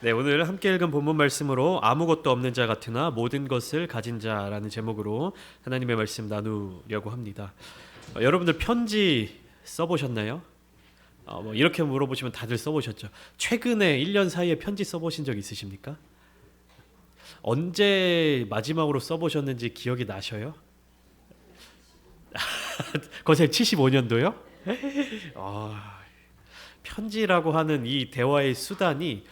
네, 오늘 함께 읽은 본문 말씀으로 아무것도 없는 자 같으나 모든 것을 가진 자라는 제목으로 하나님의 말씀 나누려고 합니다. 여러분들 편지 써보셨나요? 이렇게 물어보시면 다들 써보셨죠. 최근에 1년 사이에 편지 써보신 적 있으십니까? 언제 마지막으로 써보셨는지 기억이 나셔요? 거의 75년도요? 편지라고 하는 이 대화의 수단이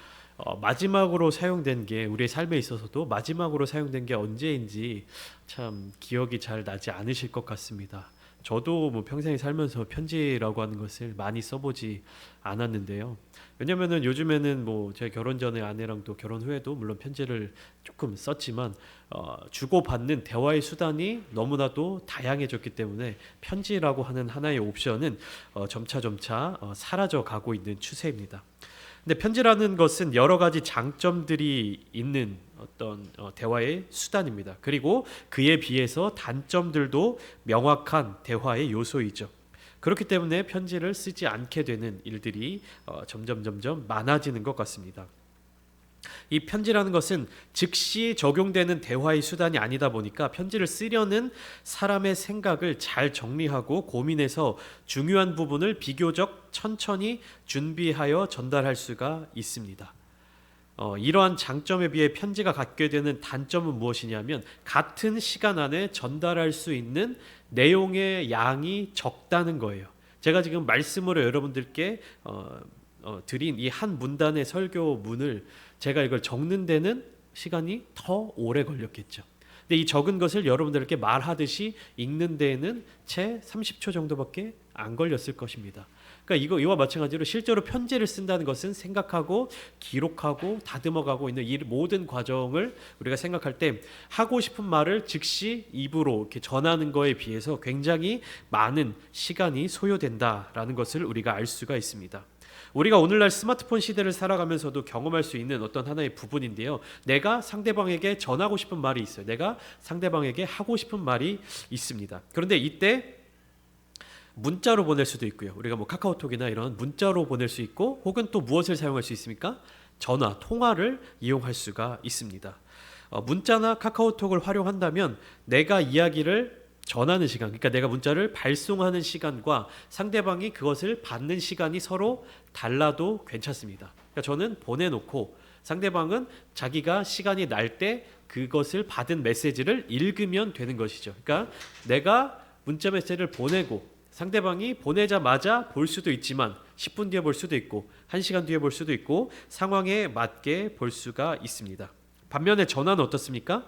마지막으로 사용된 게 우리의 삶에 있어서도 마지막으로 사용된 게 언제인지 참 기억이 잘 나지 않으실 것 같습니다. 저도 뭐 평생 살면서 편지라고 하는 것을 많이 써보지 않았는데요. 왜냐면은 요즘에는 뭐 제 결혼 전에 아내랑 또 결혼 후에도 물론 편지를 조금 썼지만 주고받는 대화의 수단이 너무나도 다양해졌기 때문에 편지라고 하는 하나의 옵션은 점차 사라져 가고 있는 추세입니다. 근데 편지라는 것은 여러 가지 장점들이 있는 어떤 대화의 수단입니다. 그리고 그에 비해서 단점들도 명확한 대화의 요소이죠. 그렇기 때문에 편지를 쓰지 않게 되는 일들이 점점 많아지는 것 같습니다. 이 편지라는 것은 즉시 적용되는 대화의 수단이 아니다 보니까 편지를 쓰려는 사람의 생각을 잘 정리하고 고민해서 중요한 부분을 비교적 천천히 준비하여 전달할 수가 있습니다. 이러한 장점에 비해 편지가 갖게 되는 단점은 무엇이냐면 같은 시간 안에 전달할 수 있는 내용의 양이 적다는 거예요. 제가 지금 말씀으로 여러분들께 드린 이 한 문단의 설교문을 제가 이걸 적는 데는 시간이 더 오래 걸렸겠죠. 근데 이 적은 것을 여러분들께 말하듯이 읽는 데에는 채 30초 정도밖에 안 걸렸을 것입니다. 그러니까 이와 마찬가지로 실제로 편지를 쓴다는 것은 생각하고 기록하고 다듬어가고 있는 이 모든 과정을 우리가 생각할 때 하고 싶은 말을 즉시 입으로 이렇게 전하는 거에 비해서 굉장히 많은 시간이 소요된다라는 것을 우리가 알 수가 있습니다. 우리가 오늘날 스마트폰 시대를 살아가면서도 경험할 수 있는 어떤 하나의 부분인데요. 내가 상대방에게 전하고 싶은 말이 있어요. 내가 상대방에게 하고 싶은 말이 있습니다. 그런데 이때 문자로 보낼 수도 있고요. 우리가 뭐 카카오톡이나 이런 문자로 보낼 수 있고 혹은 또 무엇을 사용할 수 있습니까? 전화, 통화를 이용할 수가 있습니다. 문자나 카카오톡을 활용한다면 내가 이야기를 전하는 시간, 그러니까 내가 문자를 발송하는 시간과 상대방이 그것을 받는 시간이 서로 달라도 괜찮습니다. 그러니까 저는 보내놓고 상대방은 자기가 시간이 날 때 그것을 받은 메시지를 읽으면 되는 것이죠. 그러니까 내가 문자 메시지를 보내고 상대방이 보내자마자 볼 수도 있지만 10분 뒤에 볼 수도 있고 1시간 뒤에 볼 수도 있고 상황에 맞게 볼 수가 있습니다. 반면에 전화는 어떻습니까?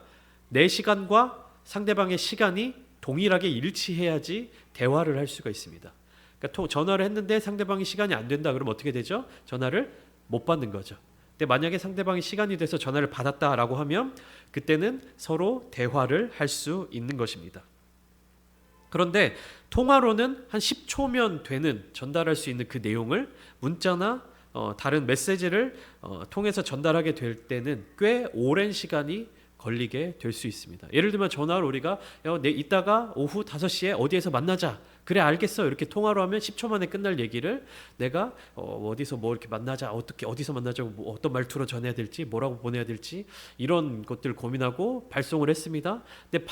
내 시간과 상대방의 시간이 동일하게 일치해야지 대화를 할 수가 있습니다. 그러니까 전화를 했는데 상대방이 시간이 안 된다 그러면 어떻게 되죠? 전화를 못 받는 거죠. 근데 만약에 상대방이 시간이 돼서 전화를 받았다라고 하면 그때는 서로 대화를 할 수 있는 것입니다. 그런데 통화로는 한 10초면 되는 전달할 수 있는 그 내용을 문자나 다른 메시지를 통해서 전달하게 될 때는 꽤 오랜 시간이 걸리게 될 수 있습니다. 예를 들면 전화를 우리가 이따가 오후 5시에 어디에서 만나자. 그래 알겠어. 이렇게 통화로 하면 10초 만에 끝날 얘기를 내가 어디서 뭐 이렇게 만나자. 어떻게 어디서 만나자고 뭐 어떤 말투로 전해야 될지 뭐라고 보내야 될지 이런 것들 고민하고 발송을 했습니다. 근데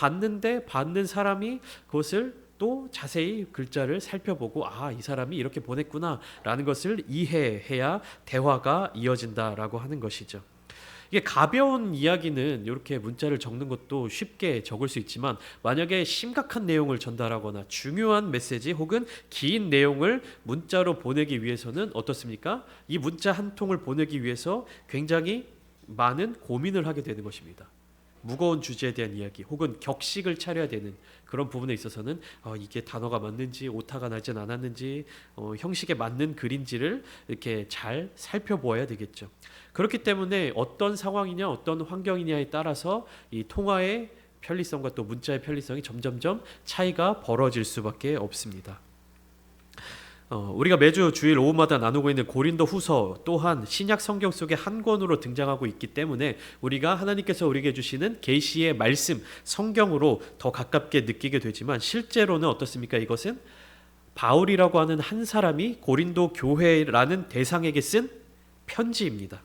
받는 사람이 그것을 또 자세히 글자를 살펴보고 이 사람이 이렇게 보냈구나라는 것을 이해해야 대화가 이어진다라고 하는 것이죠. 이게 가벼운 이야기는 이렇게 문자를 적는 것도 쉽게 적을 수 있지만 만약에 심각한 내용을 전달하거나 중요한 메시지 혹은 긴 내용을 문자로 보내기 위해서는 어떻습니까? 이 문자 한 통을 보내기 위해서 굉장히 많은 고민을 하게 되는 것입니다. 무거운 주제에 대한 이야기 혹은 격식을 차려야 되는 그런 부분에 있어서는 이게 단어가 맞는지 오타가 나진 않았는지 형식에 맞는 글인지를 이렇게 잘 살펴보아야 되겠죠. 그렇기 때문에 어떤 상황이냐 어떤 환경이냐에 따라서 이 통화의 편리성과 또 문자의 편리성이 점점점 차이가 벌어질 수밖에 없습니다. 우리가 매주 주일 오후마다 나누고 있는 고린도 후서 또한 신약 성경 속의 한 권으로 등장하고 있기 때문에 우리가 하나님께서 우리에게 주시는 계시의 말씀 성경으로 더 가깝게 느끼게 되지만 실제로는 어떻습니까? 이것은 바울이라고 하는 한 사람이 고린도 교회라는 대상에게 쓴 편지입니다.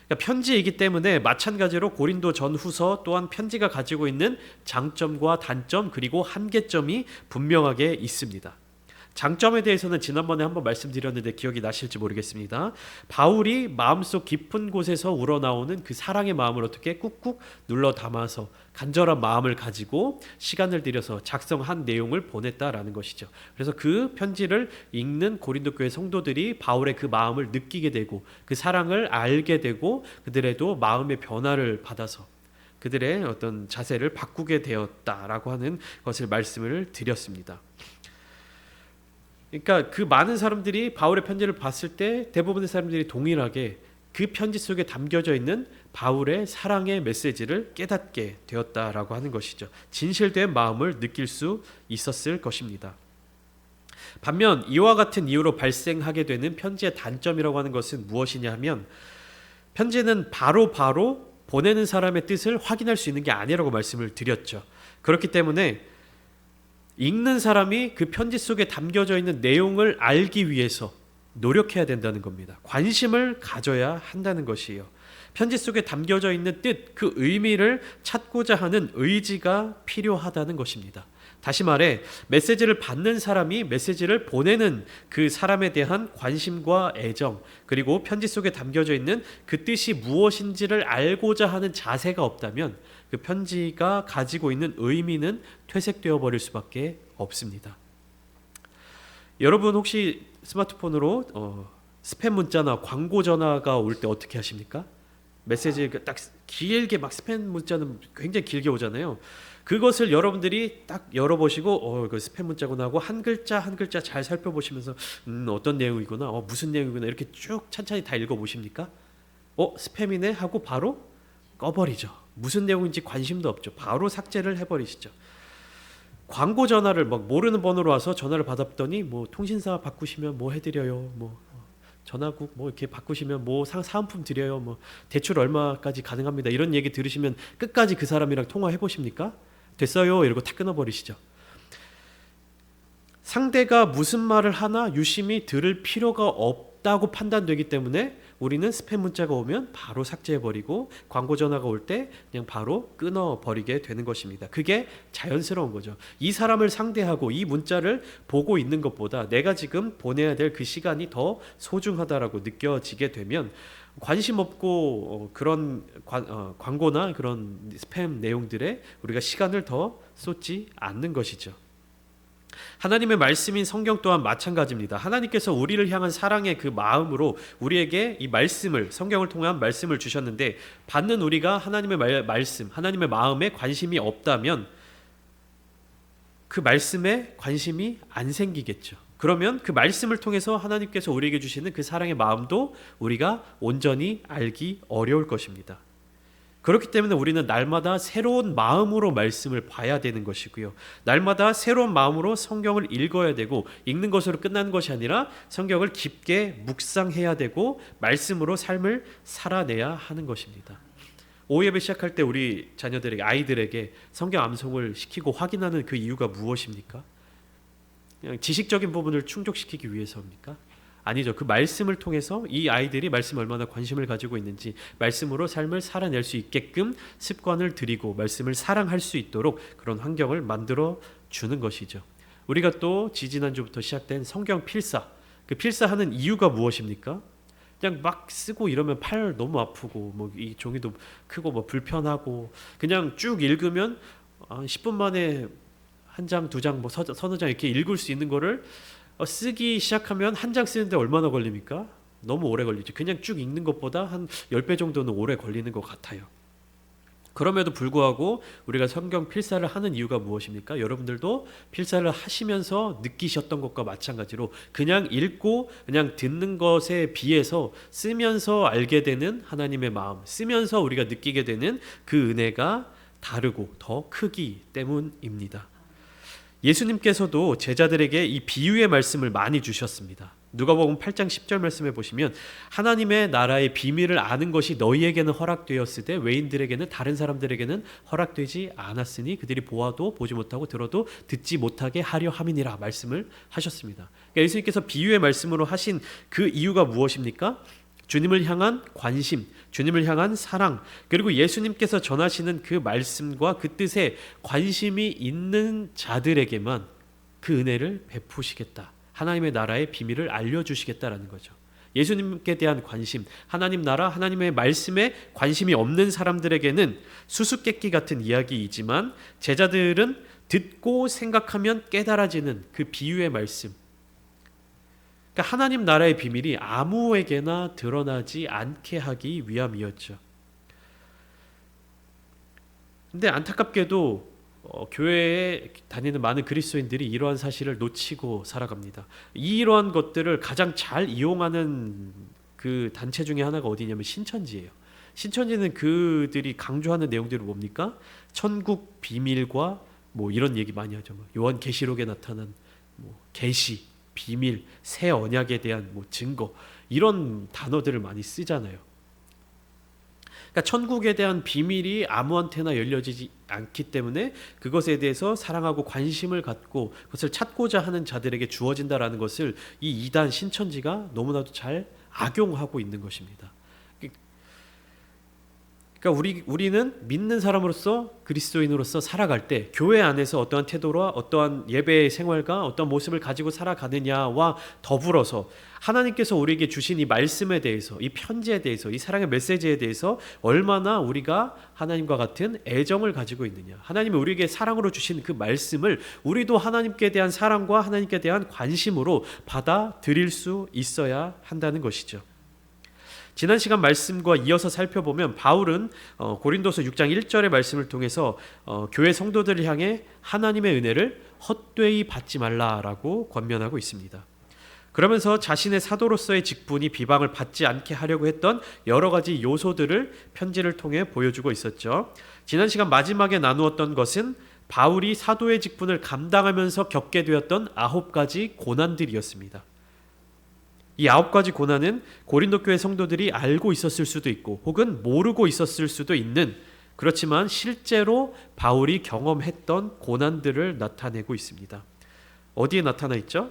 그러니까 편지이기 때문에 마찬가지로 고린도 전후서 또한 편지가 가지고 있는 장점과 단점 그리고 한계점이 분명하게 있습니다. 장점에 대해서는 지난번에 한번 말씀드렸는데 기억이 나실지 모르겠습니다. 바울이 마음속 깊은 곳에서 우러나오는 그 사랑의 마음을 어떻게 꾹꾹 눌러 담아서 간절한 마음을 가지고 시간을 들여서 작성한 내용을 보냈다라는 것이죠. 그래서 그 편지를 읽는 고린도 교회 성도들이 바울의 그 마음을 느끼게 되고 그 사랑을 알게 되고 그들에도 마음의 변화를 받아서 그들의 어떤 자세를 바꾸게 되었다라고 하는 것을 말씀을 드렸습니다. 그러니까 그 많은 사람들이 바울의 편지를 봤을 때 대부분의 사람들이 동일하게 그 편지 속에 담겨져 있는 바울의 사랑의 메시지를 깨닫게 되었다라고 하는 것이죠. 진실된 마음을 느낄 수 있었을 것입니다. 반면 이와 같은 이유로 발생하게 되는 편지의 단점이라고 하는 것은 무엇이냐 하면 편지는 바로 보내는 사람의 뜻을 확인할 수 있는 게 아니라고 말씀을 드렸죠. 그렇기 때문에 읽는 사람이 그 편지 속에 담겨져 있는 내용을 알기 위해서 노력해야 된다는 겁니다. 관심을 가져야 한다는 것이에요. 편지 속에 담겨져 있는 뜻, 그 의미를 찾고자 하는 의지가 필요하다는 것입니다. 다시 말해 메시지를 받는 사람이 메시지를 보내는 그 사람에 대한 관심과 애정 그리고 편지 속에 담겨져 있는 그 뜻이 무엇인지를 알고자 하는 자세가 없다면 그 편지가 가지고 있는 의미는 퇴색되어 버릴 수밖에 없습니다. 여러분 혹시 스마트폰으로 스팸 문자나 광고 전화가 올 때 어떻게 하십니까? 메시지 딱 길게 막 스팸 문자는 굉장히 길게 오잖아요. 그것을 여러분들이 딱 열어보시고 그 스팸 문자구나 하고 한 글자 한 글자 잘 살펴보시면서 어떤 내용이구나 무슨 내용이구나 이렇게 쭉 찬찬히 다 읽어보십니까? 스팸이네 하고 바로 꺼버리죠. 무슨 내용인지 관심도 없죠. 바로 삭제를 해버리시죠. 광고 전화를 막 모르는 번호로 와서 전화를 받았더니 뭐 통신사 바꾸시면 뭐 해드려요 뭐 전화국 뭐 이렇게 바꾸시면 뭐 사은품 드려요 뭐 대출 얼마까지 가능합니다 이런 얘기 들으시면 끝까지 그 사람이랑 통화해 보십니까? 됐어요 이러고 탁 끊어버리시죠. 상대가 무슨 말을 하나 유심히 들을 필요가 없다고 판단되기 때문에 우리는 스팸 문자가 오면 바로 삭제해버리고 광고 전화가 올 때 그냥 바로 끊어버리게 되는 것입니다. 그게 자연스러운 거죠. 이 사람을 상대하고 이 문자를 보고 있는 것보다 내가 지금 보내야 될 그 시간이 더 소중하다라고 느껴지게 되면 관심 없고 그런 광고나 그런 스팸 내용들에 우리가 시간을 더 쏟지 않는 것이죠. 하나님의 말씀인 성경 또한 마찬가지입니다. 하나님께서 우리를 향한 사랑의 그 마음으로 우리에게 이 말씀을 성경을 통한 말씀을 주셨는데 받는 우리가 하나님의 말씀, 하나님의 마음에 관심이 없다면 그 말씀에 관심이 안 생기겠죠. 그러면 그 말씀을 통해서 하나님께서 우리에게 주시는 그 사랑의 마음도 우리가 온전히 알기 어려울 것입니다. 그렇기 때문에 우리는 날마다 새로운 마음으로 말씀을 봐야 되는 것이고요. 날마다 새로운 마음으로 성경을 읽어야 되고 읽는 것으로 끝나는 것이 아니라 성경을 깊게 묵상해야 되고 말씀으로 삶을 살아내야 하는 것입니다. 오예배 시작할 때 우리 자녀들에게 아이들에게 성경 암송을 시키고 확인하는 그 이유가 무엇입니까? 그냥 지식적인 부분을 충족시키기 위해서입니까? 아니죠. 그 말씀을 통해서 이 아이들이 말씀에 얼마나 관심을 가지고 있는지 말씀으로 삶을 살아낼 수 있게끔 습관을 들이고 말씀을 사랑할 수 있도록 그런 환경을 만들어 주는 것이죠. 우리가 또 지지난주부터 시작된 성경 필사, 그 필사하는 이유가 무엇입니까? 그냥 막 쓰고 이러면 팔 너무 아프고 뭐 이 종이도 크고 뭐 불편하고 그냥 쭉 읽으면 10분 만에 한 장, 두 장, 뭐 서너 장 이렇게 읽을 수 있는 거를 쓰기 시작하면 한 장 쓰는데 얼마나 걸립니까? 너무 오래 걸리죠. 그냥 쭉 읽는 것보다 한 10배 정도는 오래 걸리는 것 같아요. 그럼에도 불구하고 우리가 성경 필사를 하는 이유가 무엇입니까? 여러분들도 필사를 하시면서 느끼셨던 것과 마찬가지로 그냥 읽고 그냥 듣는 것에 비해서 쓰면서 알게 되는 하나님의 마음, 쓰면서 우리가 느끼게 되는 그 은혜가 다르고 더 크기 때문입니다. 예수님께서도 제자들에게 이 비유의 말씀을 많이 주셨습니다. 누가복음 8장 10절 말씀에 보시면 하나님의 나라의 비밀을 아는 것이 너희에게는 허락되었으되 외인들에게는 다른 사람들에게는 허락되지 않았으니 그들이 보아도 보지 못하고 들어도 듣지 못하게 하려 함이니라 말씀을 하셨습니다. 그러니까 예수님께서 비유의 말씀으로 하신 그 이유가 무엇입니까? 주님을 향한 관심, 주님을 향한 사랑, 그리고 예수님께서 전하시는 그 말씀과 그 뜻에 관심이 있는 자들에게만 그 은혜를 베푸시겠다. 하나님의 나라의 비밀을 알려주시겠다라는 거죠. 예수님께 대한 관심, 하나님 나라, 하나님의 말씀에 관심이 없는 사람들에게는 수수께끼 같은 이야기이지만 제자들은 듣고 생각하면 깨달아지는 그 비유의 말씀, 그러니까 하나님 나라의 비밀이 아무에게나 드러나지 않게 하기 위함이었죠. 근데 안타깝게도 교회에 다니는 많은 그리스도인들이 이러한 사실을 놓치고 살아갑니다. 이러한 것들을 가장 잘 이용하는 그 단체 중에 하나가 어디냐면 신천지예요. 신천지는 그들이 강조하는 내용들이 뭡니까? 천국 비밀과 뭐 이런 얘기 많이 하죠. 요한계시록에 나타난 뭐 계시, 비밀, 새 언약에 대한 뭐 증거, 이런 단어들을 많이 쓰잖아요. 그러니까 천국에 대한 비밀이 아무한테나 열려지지 않기 때문에 그것에 대해서 사랑하고 관심을 갖고 그것을 찾고자 하는 자들에게 주어진다라는 것을 이 이단 신천지가 너무나도 잘 악용하고 있는 것입니다. 그러니까 우리는 믿는 사람으로서, 그리스도인으로서 살아갈 때 교회 안에서 어떠한 태도와 어떠한 예배의 생활과 어떤 모습을 가지고 살아가느냐와 더불어서 하나님께서 우리에게 주신 이 말씀에 대해서, 이 편지에 대해서, 이 사랑의 메시지에 대해서 얼마나 우리가 하나님과 같은 애정을 가지고 있느냐, 하나님이 우리에게 사랑으로 주신 그 말씀을 우리도 하나님께 대한 사랑과 하나님께 대한 관심으로 받아들일 수 있어야 한다는 것이죠. 지난 시간 말씀과 이어서 살펴보면 바울은 고린도서 6장 1절의 말씀을 통해서 교회 성도들을 향해 하나님의 은혜를 헛되이 받지 말라라고 권면하고 있습니다. 그러면서 자신의 사도로서의 직분이 비방을 받지 않게 하려고 했던 여러 가지 요소들을 편지를 통해 보여주고 있었죠. 지난 시간 마지막에 나누었던 것은 바울이 사도의 직분을 감당하면서 겪게 되었던 9가지 고난들이었습니다. 이 9가지 고난은 고린도 교회 성도들이 알고 있었을 수도 있고 혹은 모르고 있었을 수도 있는, 그렇지만 실제로 바울이 경험했던 고난들을 나타내고 있습니다. 어디에 나타나 있죠?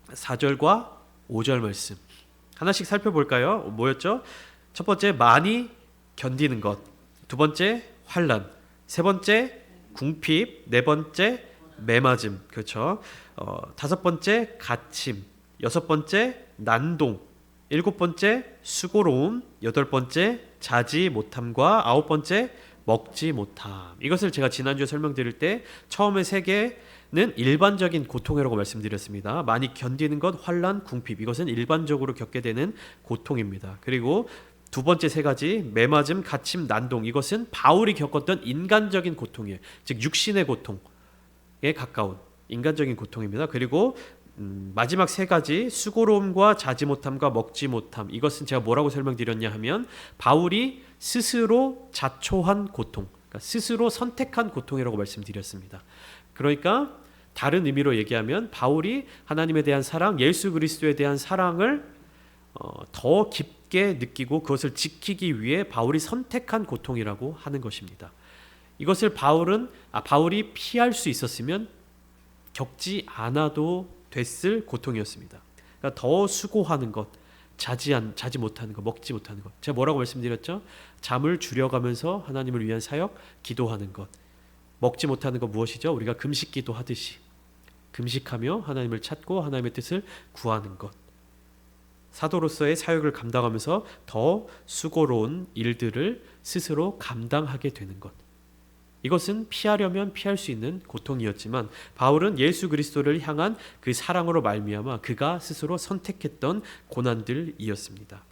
4절과 5절 말씀 하나씩 살펴볼까요? 뭐였죠? 첫 번째, 많이 견디는 것. 두 번째, 환난. 세 번째, 궁핍. 네 번째, 매맞음. 그렇죠? 다섯 번째, 갇힘. 여섯 번째, 난동. 일곱 번째, 수고로움. 여덟 번째, 자지 못함과 아홉 번째, 먹지 못함. 이것을 제가 지난주에 설명드릴 때 처음에 세 개는 일반적인 고통이라고 말씀드렸습니다. 많이 견디는 것, 환난, 궁핍. 이것은 일반적으로 겪게 되는 고통입니다. 그리고 두 번째 세 가지, 매맞음, 갇힘, 난동. 이것은 바울이 겪었던 인간적인 고통이에요. 즉 육신의 고통에 가까운 인간적인 고통입니다. 그리고 마지막 세 가지, 수고로움과 자지 못함과 먹지 못함. 이것은 제가 뭐라고 설명드렸냐 하면 바울이 스스로 자초한 고통, 그러니까 스스로 선택한 고통이라고 말씀드렸습니다. 그러니까 다른 의미로 얘기하면 바울이 하나님에 대한 사랑, 예수 그리스도에 대한 사랑을 더 깊게 느끼고 그것을 지키기 위해 바울이 선택한 고통이라고 하는 것입니다. 이것을 바울이 피할 수 있었으면 겪지 않아도 됐을 고통이었습니다. 그러니까 더 수고하는 것, 자지 못하는 것, 먹지 못하는 것. 제가 뭐라고 말씀드렸죠? 잠을 줄여가면서 하나님을 위한 사역, 기도하는 것. 먹지 못하는 것 무엇이죠? 우리가 금식기도 하듯이 금식하며 하나님을 찾고 하나님의 뜻을 구하는 것. 사도로서의 사역을 감당하면서 더 수고로운 일들을 스스로 감당하게 되는 것. 이것은 피하려면 피할 수 있는 고통이었지만 바울은 예수 그리스도를 향한 그 사랑으로 말미암아 그가 스스로 선택했던 고난들이었습니다.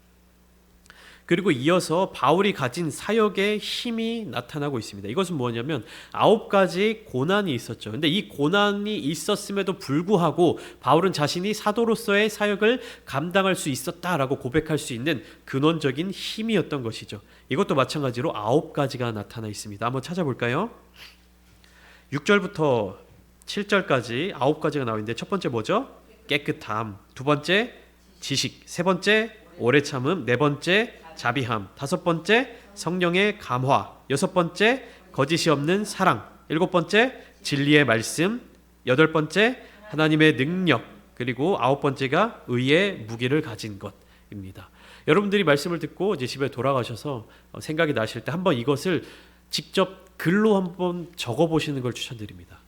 그리고 이어서 바울이 가진 사역의 힘이 나타나고 있습니다. 이것은 뭐냐면 9가지 고난이 있었죠. 근데 이 고난이 있었음에도 불구하고 바울은 자신이 사도로서의 사역을 감당할 수 있었다라고 고백할 수 있는 근원적인 힘이었던 것이죠. 이것도 마찬가지로 9가지가 나타나 있습니다. 한번 찾아볼까요? 6절부터 7절까지 9가지가 나와 있는데 첫 번째 뭐죠? 깨끗함. 두 번째 지식. 세 번째 오래 참음. 네 번째 자비함. 다섯 번째 성령의 감화. 여섯 번째 거짓이 없는 사랑. 일곱 번째 진리의 말씀. 여덟 번째 하나님의 능력. 그리고 아홉 번째가 의의 무기를 가진 것입니다. 여러분들이 말씀을 듣고 이제 집에 돌아가셔서 생각이 나실 때 한번 이것을 직접 글로 한번 적어 보시는 걸 추천드립니다.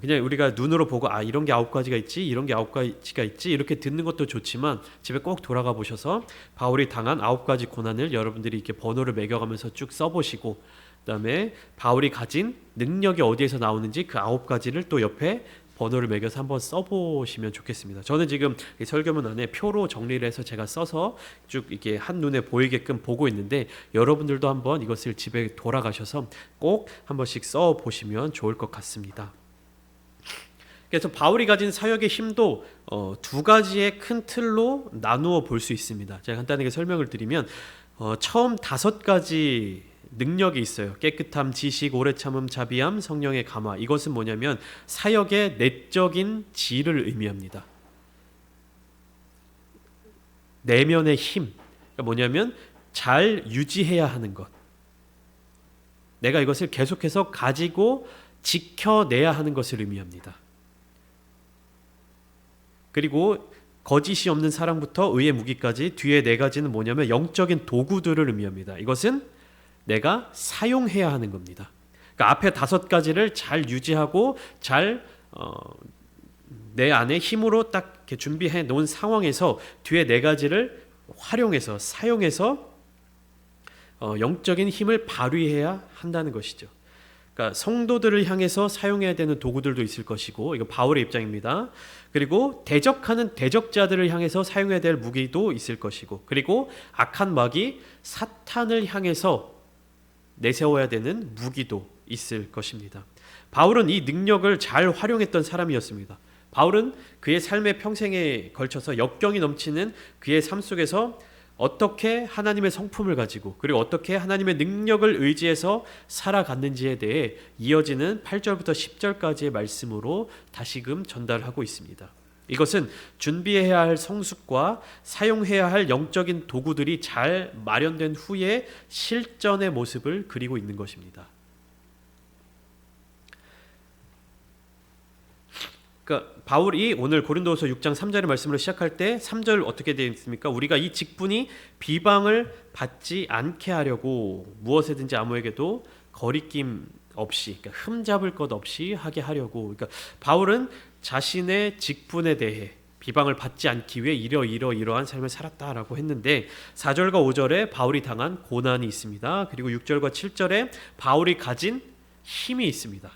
그냥 우리가 눈으로 보고 이런 게 9가지가 있지, 이런 게 9가지가 있지 이렇게 듣는 것도 좋지만 집에 꼭 돌아가 보셔서 바울이 당한 9가지 고난을 여러분들이 이렇게 번호를 매겨가면서 쭉 써보시고, 그다음에 바울이 가진 능력이 어디에서 나오는지 그 9가지를 또 옆에 번호를 매겨서 한번 써보시면 좋겠습니다. 저는 지금 설교문 안에 표로 정리를 해서 제가 써서 쭉 이렇게 한눈에 보이게끔 보고 있는데, 여러분들도 한번 이것을 집에 돌아가셔서 꼭 한 번씩 써보시면 좋을 것 같습니다. 그래서 바울이 가진 사역의 힘도 2가지의 큰 틀로 나누어 볼 수 있습니다. 제가 간단하게 설명을 드리면 처음 5가지 능력이 있어요. 깨끗함, 지식, 오래 참음, 자비함, 성령의 감화. 이것은 뭐냐면 사역의 내적인 질을 의미합니다. 내면의 힘. 그러니까 뭐냐면 잘 유지해야 하는 것. 내가 이것을 계속해서 가지고 지켜내야 하는 것을 의미합니다. 그리고 거짓이 없는 사랑부터 의의 무기까지 뒤에 4가지는 뭐냐면 영적인 도구들을 의미합니다. 이것은 내가 사용해야 하는 겁니다. 그러니까 앞에 5가지를 잘 유지하고 잘 내 안에 힘으로 딱 이렇게 준비해 놓은 상황에서 뒤에 4가지를 활용해서 사용해서 영적인 힘을 발휘해야 한다는 것이죠. 그러니까 성도들을 향해서 사용해야 되는 도구들도 있을 것이고, 이거 바울의 입장입니다. 그리고 대적하는 대적자들을 향해서 사용해야 될 무기도 있을 것이고, 그리고 악한 마귀 사탄을 향해서 내세워야 되는 무기도 있을 것입니다. 바울은 이 능력을 잘 활용했던 사람이었습니다. 바울은 그의 삶의 평생에 걸쳐서 역경이 넘치는 그의 삶 속에서 어떻게 하나님의 성품을 가지고 그리고 어떻게 하나님의 능력을 의지해서 살아갔는지에 대해 이어지는 8절부터 10절까지의 말씀으로 다시금 전달하고 있습니다. 이것은 준비해야 할 성숙과 사용해야 할 영적인 도구들이 잘 마련된 후에 실전의 모습을 그리고 있는 것입니다. 그러니까 바울이 오늘 고린도후서 6장 3절의 말씀으로 시작할 때 3절 어떻게 되어 있습니까? 우리가 이 직분이 비방을 받지 않게 하려고 무엇이든지 아무에게도 거리낌 없이, 그러니까 흠잡을 것 없이 하게 하려고. 그러니까 바울은 자신의 직분에 대해 비방을 받지 않기 위해 이러한 삶을 살았다라고 했는데, 4절과 5절에 바울이 당한 고난이 있습니다. 그리고 6절과 7절에 바울이 가진 힘이 있습니다.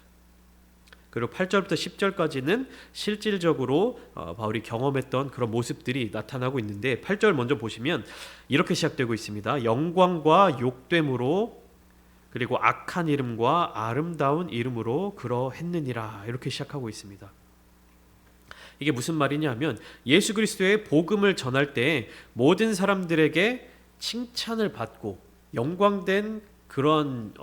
그리고 8절부터 10절까지는 실질적으로 바울이 경험했던 그런 모습들이 나타나고 있는데, 8절 먼저 보시면 이렇게 시작되고 있습니다. 영광과 욕됨으로 그리고 악한 이름과 아름다운 이름으로 그러했느니라, 이렇게 시작하고 있습니다. 이게 무슨 말이냐 하면, 예수 그리스도의 복음을 전할 때 모든 사람들에게 칭찬을 받고 영광된 그런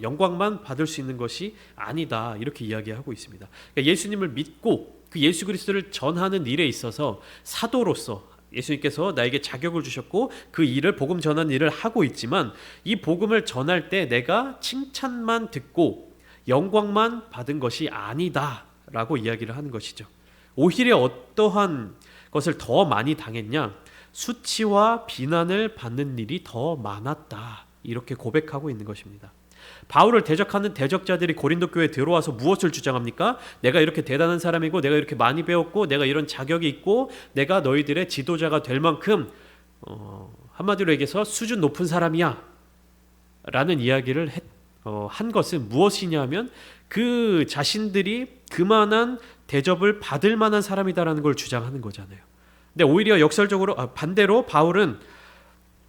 영광만 받을 수 있는 것이 아니다, 이렇게 이야기하고 있습니다. 그러니까 예수님을 믿고 그 예수 그리스도를 전하는 일에 있어서 사도로서 예수님께서 나에게 자격을 주셨고 그 일을, 복음 전하는 일을 하고 있지만, 이 복음을 전할 때 내가 칭찬만 듣고 영광만 받은 것이 아니다 라고 이야기를 하는 것이죠. 오히려 어떠한 것을 더 많이 당했냐? 수치와 비난을 받는 일이 더 많았다, 이렇게 고백하고 있는 것입니다. 바울을 대적하는 대적자들이 고린도 교회에 들어와서 무엇을 주장합니까? 내가 이렇게 대단한 사람이고 내가 이렇게 많이 배웠고 내가 이런 자격이 있고 내가 너희들의 지도자가 될 만큼 한마디로 얘기해서 수준 높은 사람이야 라는 이야기를 한 것은 무엇이냐 하면, 그 자신들이 그만한 대접을 받을 만한 사람이다라는 걸 주장하는 거잖아요. 근데 오히려 역설적으로 반대로 바울은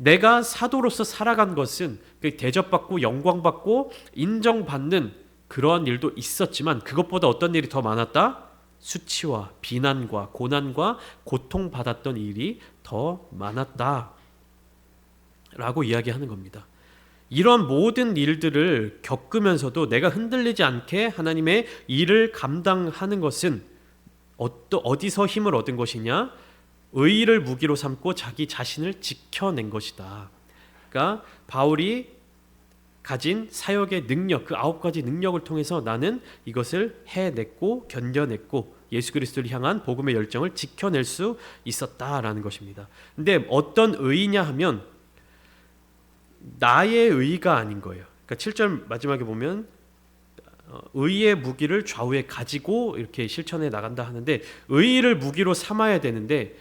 내가 사도로서 살아간 것은 대접받고 영광받고 인정받는 그러한 일도 있었지만 그것보다 어떤 일이 더 많았다? 수치와 비난과 고난과 고통받았던 일이 더 많았다 라고 이야기하는 겁니다. 이런 모든 일들을 겪으면서도 내가 흔들리지 않게 하나님의 일을 감당하는 것은 어디서 힘을 얻은 것이냐? 의를 무기로 삼고 자기 자신을 지켜낸 것이다. 그러니까 바울이 가진 사역의 능력, 그 9가지 능력을 통해서 나는 이것을 해냈고 견뎌냈고 예수 그리스도를 향한 복음의 열정을 지켜낼 수 있었다라는 것입니다. 근데 어떤 의의냐 하면 나의 의의가 아닌 거예요. 그러니까 7절 마지막에 보면 의의 무기를 좌우에 가지고 이렇게 실천해 나간다 하는데, 의의를 무기로 삼아야 되는데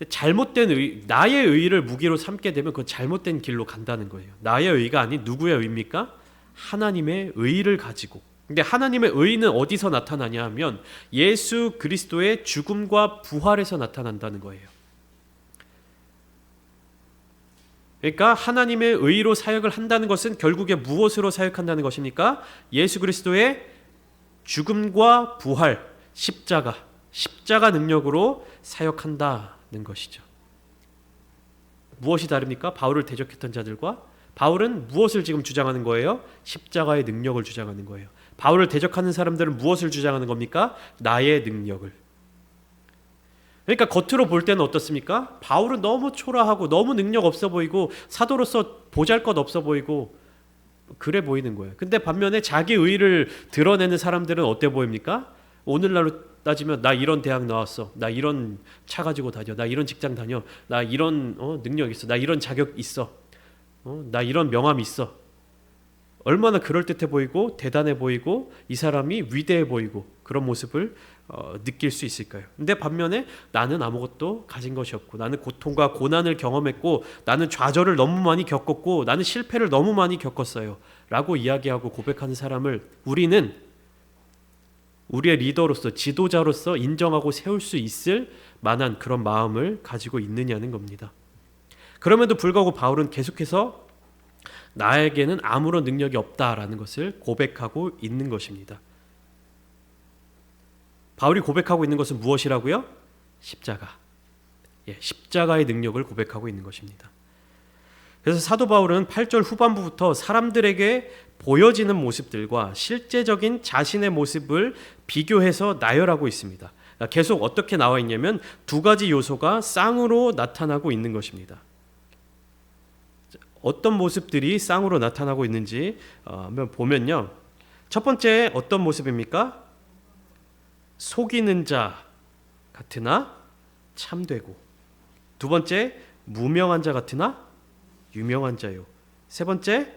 잘못된 나의 의의를 무기로 삼게 되면 그건 잘못된 길로 간다는 거예요. 나의 의의가 아닌 누구의 의입니까? 하나님의 의의를 가지고. 근데 하나님의 의의는 어디서 나타나냐 하면 예수 그리스도의 죽음과 부활에서 나타난다는 거예요. 그러니까 하나님의 의의로 사역을 한다는 것은 결국에 무엇으로 사역한다는 것입니까? 예수 그리스도의 죽음과 부활, 십자가 능력으로 사역한다는 것이죠. 무엇이 다릅니까? 바울을 대적했던 자들과 바울은 무엇을 지금 주장하는 거예요? 십자가의 능력을 주장하는 거예요. 바울을 대적하는 사람들은 무엇을 주장하는 겁니까? 나의 능력을. 그러니까 겉으로 볼 때는 어떻습니까? 바울은 너무 초라하고 너무 능력 없어 보이고 사도로서 보잘것 없어 보이고 그래 보이는 거예요. 근데 반면에 자기 의의를 드러내는 사람들은 어때 보입니까? 오늘날로 따지면 나 이런 대학 나왔어, 나 이런 차 가지고 다녀, 나 이런 직장 다녀, 나 이런 능력 있어, 나 이런 자격 있어, 나 이런 명함 있어. 얼마나 그럴듯해 보이고 대단해 보이고 이 사람이 위대해 보이고 그런 모습을 느낄 수 있을까요? 근데 반면에 나는 아무것도 가진 것이 없고, 나는 고통과 고난을 경험했고, 나는 좌절을 너무 많이 겪었고, 나는 실패를 너무 많이 겪었어요 라고 이야기하고 고백하는 사람을 우리는 우리의 리더로서, 지도자로서 인정하고 세울 수 있을 만한 그런 마음을 가지고 있느냐는 겁니다. 그럼에도 불구하고 바울은 계속해서 나에게는 아무런 능력이 없다라는 것을 고백하고 있는 것입니다. 바울이 고백하고 있는 것은 무엇이라고요? 십자가. 십자가의 능력을 고백하고 있는 것입니다. 그래서 사도 바울은 8절 후반부부터 사람들에게 보여지는 모습들과 실제적인 자신의 모습을 비교해서 나열하고 있습니다. 계속 어떻게 나와 있냐면 두 가지 요소가 쌍으로 나타나고 있는 것입니다. 어떤 모습들이 쌍으로 나타나고 있는지 한번 보면요. 첫 번째 어떤 모습입니까? 속이는 자 같으나 참되고, 두 번째 무명한 자 같으나 유명한 자요, 세 번째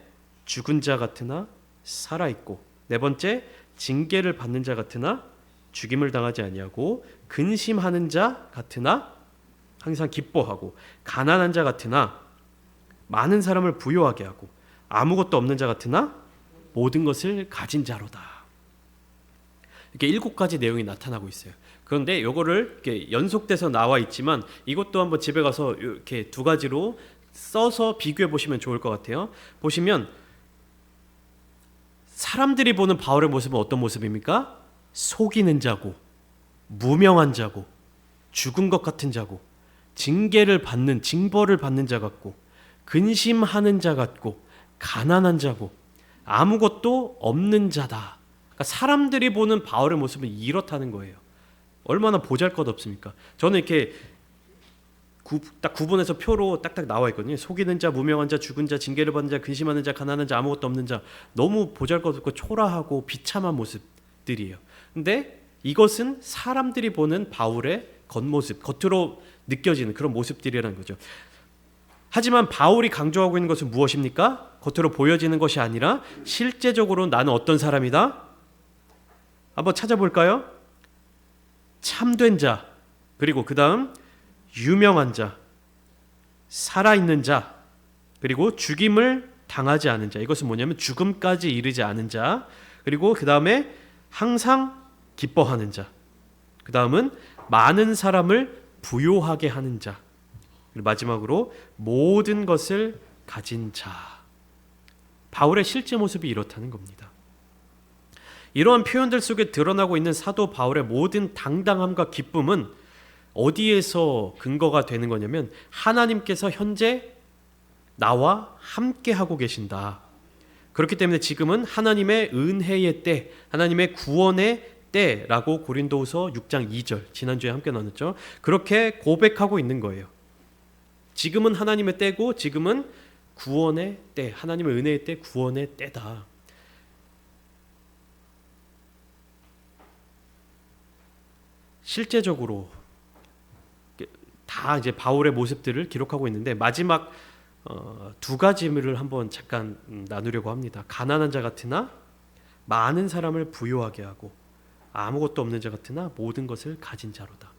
죽은 자 같으나 살아있고, 네 번째 징계를 받는 자 같으나 죽임을 당하지 아니하고, 근심하는 자 같으나 항상 기뻐하고, 가난한 자 같으나 많은 사람을 부요하게 하고, 아무것도 없는 자 같으나 모든 것을 가진 자로다. 이렇게 7가지 내용이 나타나고 있어요. 그런데 이거를 이렇게 연속돼서 나와 있지만 이것도 한번 집에 가서 이렇게 두 가지로 써서 비교해 보시면 좋을 것 같아요. 보시면 사람들이 보는 바울의 모습은 어떤 모습입니까? 속이는 자고, 무명한 자고, 죽은 것 같은 자고, 징벌을 받는 자 같고, 근심하는 자 같고, 가난한 자고, 아무것도 없는 자다. 그러니까 사람들이 보는 바울의 모습은 이렇다는 거예요. 얼마나 보잘것없습니까? 저는 이렇게 딱 구분해서 표로 딱딱 나와 있거든요. 속이는 자, 무명한 자, 죽은 자, 징계를 받는 자, 근심하는 자, 가난한 자, 아무것도 없는 자. 너무 보잘것없고 초라하고 비참한 모습들이에요. 근데 이것은 사람들이 보는 바울의 겉모습, 겉으로 느껴지는 그런 모습들이라는 거죠. 하지만 바울이 강조하고 있는 것은 무엇입니까? 겉으로 보여지는 것이 아니라 실제적으로 나는 어떤 사람이다? 한번 찾아볼까요? 참된 자, 그리고 그 다음 유명한 자, 살아있는 자, 그리고 죽임을 당하지 않은 자. 이것은 뭐냐면 죽음까지 이르지 않은 자, 그리고 그 다음에 항상 기뻐하는 자, 그 다음은 많은 사람을 부요하게 하는 자, 그리고 마지막으로 모든 것을 가진 자. 바울의 실제 모습이 이렇다는 겁니다. 이러한 표현들 속에 드러나고 있는 사도 바울의 모든 당당함과 기쁨은 어디에서 근거가 되는 거냐면 하나님께서 현재 나와 함께 하고 계신다. 그렇기 때문에 지금은 하나님의 은혜의 때, 하나님의 구원의 때라고 고린도후서 6장 2절 지난주에 함께 나눴죠. 그렇게 고백하고 있는 거예요. 지금은 하나님의 때고 지금은 구원의 때, 하나님의 은혜의 때, 구원의 때다. 실제적으로 다 이제 바울의 모습들을 기록하고 있는데 마지막 두 가지를 한번 잠깐 나누려고 합니다. 가난한 자 같으나 많은 사람을 부유하게 하고 아무것도 없는 자 같으나 모든 것을 가진 자로다.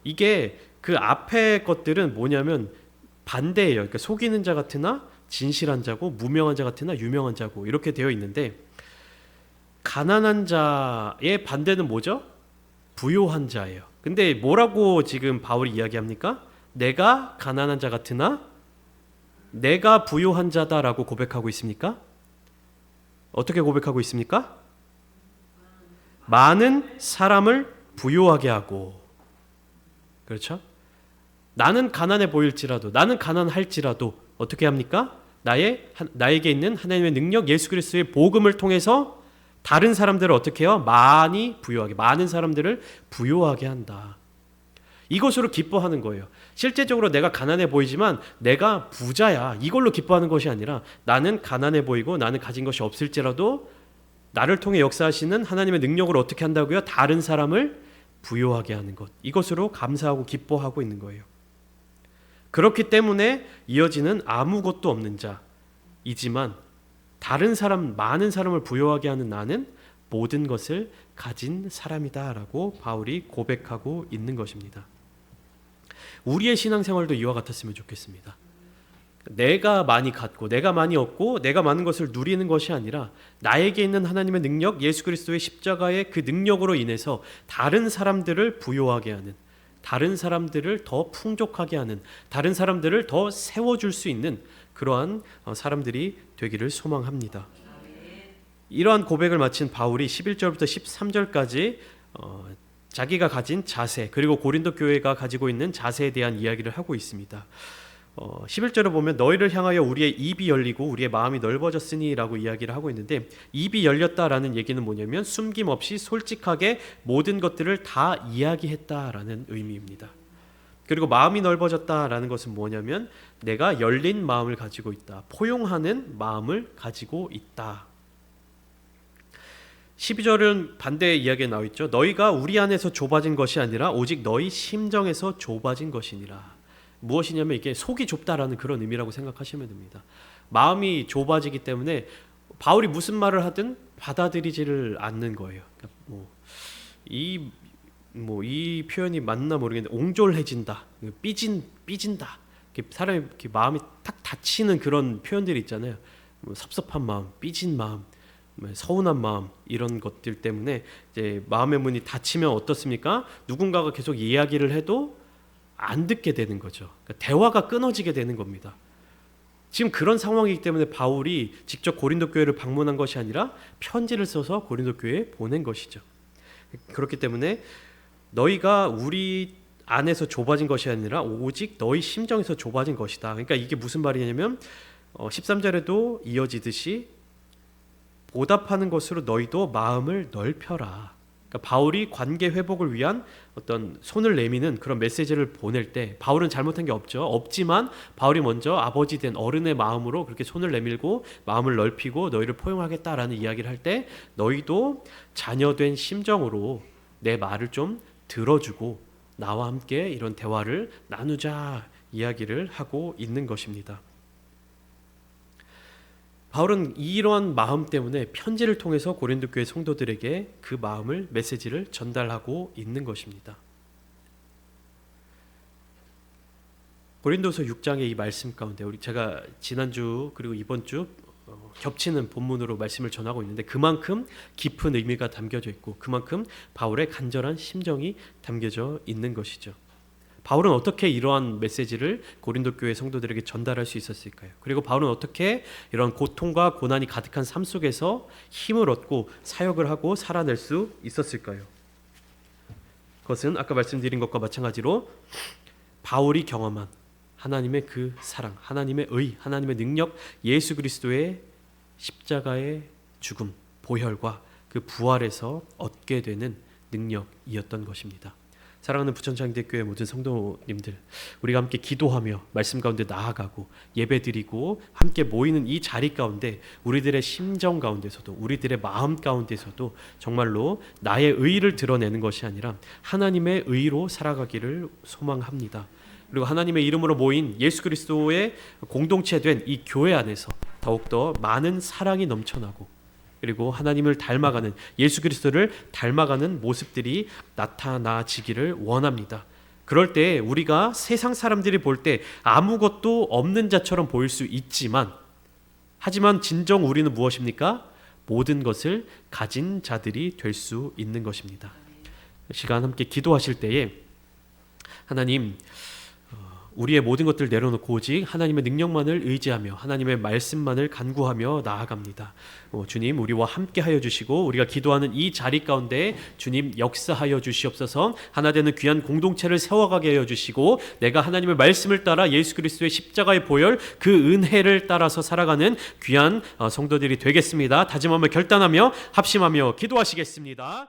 이게 그 앞에 것들은 뭐냐면 반대예요. 그러니까 속이는 자 같으나 진실한 자고 무명한 자 같으나 유명한 자고 이렇게 되어 있는데 가난한 자의 반대는 뭐죠? 부유한 자예요. 근데 뭐라고 지금 바울이 이야기합니까? 내가 가난한 자 같으나 내가 부유한 자다라고 고백하고 있습니까? 어떻게 고백하고 있습니까? 많은 사람을 부유하게 하고, 그렇죠? 나는 가난해 보일지라도, 나는 가난할지라도 어떻게 합니까? 나에게 있는 하나님의 능력, 예수 그리스도의 복음을 통해서 다른 사람들을 어떻게 해요? 많이 부유하게, 많은 사람들을 부유하게 한다. 이것으로 기뻐하는 거예요. 실제적으로 내가 가난해 보이지만 내가 부자야, 이걸로 기뻐하는 것이 아니라 나는 가난해 보이고 나는 가진 것이 없을지라도 나를 통해 역사하시는 하나님의 능력을 어떻게 한다고요? 다른 사람을 부유하게 하는 것. 이것으로 감사하고 기뻐하고 있는 거예요. 그렇기 때문에 이어지는 아무것도 없는 자이지만 다른 사람, 많은 사람을 부유하게 하는 나는 모든 것을 가진 사람이다라고 바울이 고백하고 있는 것입니다. 우리의 신앙생활도 이와 같았으면 좋겠습니다. 내가 많이 갖고 내가 많이 얻고 내가 많은 것을 누리는 것이 아니라 나에게 있는 하나님의 능력, 예수 그리스도의 십자가의 그 능력으로 인해서 다른 사람들을 부유하게 하는, 다른 사람들을 더 풍족하게 하는, 다른 사람들을 더 세워줄 수 있는 그러한 사람들이 되기를 소망합니다. 이러한 고백을 마친 바울이 11절부터 13절까지 자기가 가진 자세, 그리고 고린도 교회가 가지고 있는 자세에 대한 이야기를 하고 있습니다. 11절을 보면 너희를 향하여 우리의 입이 열리고 우리의 마음이 넓어졌으니 라고 이야기를 하고 있는데, 입이 열렸다라는 얘기는 뭐냐면 숨김없이 솔직하게 모든 것들을 다 이야기했다라는 의미입니다. 그리고 마음이 넓어졌다라는 것은 뭐냐면 내가 열린 마음을 가지고 있다, 포용하는 마음을 가지고 있다. 12절은 반대의 이야기가 나와 있죠. 너희가 우리 안에서 좁아진 것이 아니라 오직 너희 심정에서 좁아진 것이니라. 무엇이냐면 이게 속이 좁다라는 그런 의미라고 생각하시면 됩니다. 마음이 좁아지기 때문에 바울이 무슨 말을 하든 받아들이지를 않는 거예요. 그러니까 이 표현이 맞나 모르겠는데 옹졸해진다, 삐진다. 사람이 이렇게 마음이 탁 닫히는 그런 표현들이 있잖아요. 섭섭한 마음, 삐진 마음, 서운한 마음, 이런 것들 때문에 이제 마음의 문이 닫히면 어떻습니까? 누군가가 계속 이야기를 해도 안 듣게 되는 거죠. 그러니까 대화가 끊어지게 되는 겁니다. 지금 그런 상황이기 때문에 바울이 직접 고린도 교회를 방문한 것이 아니라 편지를 써서 고린도 교회에 보낸 것이죠. 그렇기 때문에 너희가 우리 안에서 좁아진 것이 아니라 오직 너희 심정에서 좁아진 것이다. 그러니까 이게 무슨 말이냐면 13절에도 이어지듯이 보답하는 것으로 너희도 마음을 넓혀라. 그러니까 바울이 관계 회복을 위한 어떤 손을 내미는 그런 메시지를 보낼 때 바울은 잘못한 게 없지만 바울이 먼저 아버지 된 어른의 마음으로 그렇게 손을 내밀고 마음을 넓히고 너희를 포용하겠다라는 이야기를 할 때 너희도 자녀된 심정으로 내 말을 좀 들어주고 나와 함께 이런 대화를 나누자 이야기를 하고 있는 것입니다. 바울은 이러한 마음 때문에 편지를 통해서 고린도 교회 성도들에게 그 마음을, 메시지를 전달하고 있는 것입니다. 고린도서 6장의 이 말씀 가운데 제가 지난주 그리고 이번 주 겹치는 본문으로 말씀을 전하고 있는데 그만큼 깊은 의미가 담겨져 있고 그만큼 바울의 간절한 심정이 담겨져 있는 것이죠. 바울은 어떻게 이러한 메시지를 고린도 교회 성도들에게 전달할 수 있었을까요? 그리고 바울은 어떻게 이런 고통과 고난이 가득한 삶 속에서 힘을 얻고 사역을 하고 살아낼 수 있었을까요? 그것은 아까 말씀드린 것과 마찬가지로 바울이 경험한 하나님의 그 사랑, 하나님의 의, 하나님의 능력, 예수 그리스도의 십자가의 죽음, 보혈과 그 부활에서 얻게 되는 능력이었던 것입니다. 사랑하는 부천장대교회 모든 성도님들, 우리가 함께 기도하며 말씀 가운데 나아가고 예배드리고 함께 모이는 이 자리 가운데 우리들의 심정 가운데서도 우리들의 마음 가운데서도 정말로 나의 의를 드러내는 것이 아니라 하나님의 의로 살아가기를 소망합니다. 그리고 하나님의 이름으로 모인 예수 그리스도의 공동체 된 이 교회 안에서 더욱더 많은 사랑이 넘쳐나고 그리고 하나님을 닮아가는 예수 그리스도를 닮아가는 모습들이 나타나지기를 원합니다. 그럴 때 우리가 세상 사람들이 볼 때 아무것도 없는 자처럼 보일 수 있지만 하지만 진정 우리는 무엇입니까? 모든 것을 가진 자들이 될 수 있는 것입니다. 시간 함께 기도하실 때에 하나님 우리의 모든 것들을 내려놓고 오직 하나님의 능력만을 의지하며 하나님의 말씀만을 간구하며 나아갑니다. 주님 우리와 함께 하여 주시고 우리가 기도하는 이 자리 가운데 주님 역사하여 주시옵소서. 하나 되는 귀한 공동체를 세워가게 하여 주시고 내가 하나님의 말씀을 따라 예수 그리스도의 십자가의 보혈 그 은혜를 따라서 살아가는 귀한 성도들이 되겠습니다. 다짐하며 결단하며 합심하며 기도하시겠습니다.